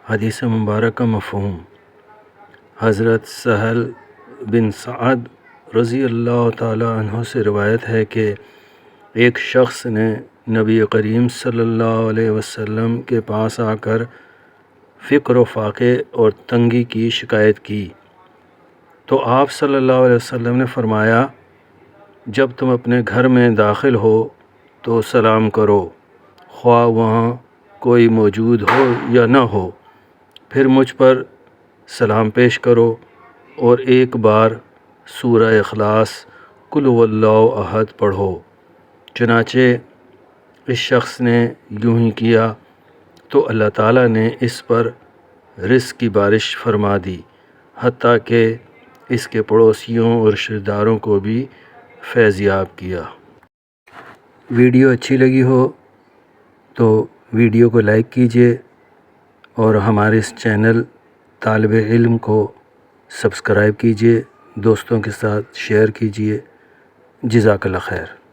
حدیث مبارک کا مفہوم۔ حضرت سہل بن سعد رضی اللہ تعالی عنہ سے روایت ہے کہ ایک شخص نے نبی کریم صلی اللہ علیہ وسلم کے پاس آ کر فقر و فاقے اور تنگی کی شکایت کی، تو آپ صلی اللہ علیہ وسلم نے فرمایا، جب تم اپنے گھر میں داخل ہو تو سلام کرو، خواہ وہاں کوئی موجود ہو یا نہ ہو، پھر مجھ پر سلام پیش کرو اور ایک بار سورہ اخلاص قل هو اللہ احد پڑھو۔ چنانچہ اس شخص نے یوں ہی کیا تو اللہ تعالیٰ نے اس پر رزق کی بارش فرما دی، حتیٰ کہ اس کے پڑوسیوں اور رشتہ داروں کو بھی فیضیاب کیا۔ ویڈیو اچھی لگی ہو تو ویڈیو کو لائک کیجیے اور ہمارے اس چینل طالب علم کو سبسکرائب کیجیے، دوستوں کے ساتھ شیئر کیجیے۔ جزاک اللہ خیر۔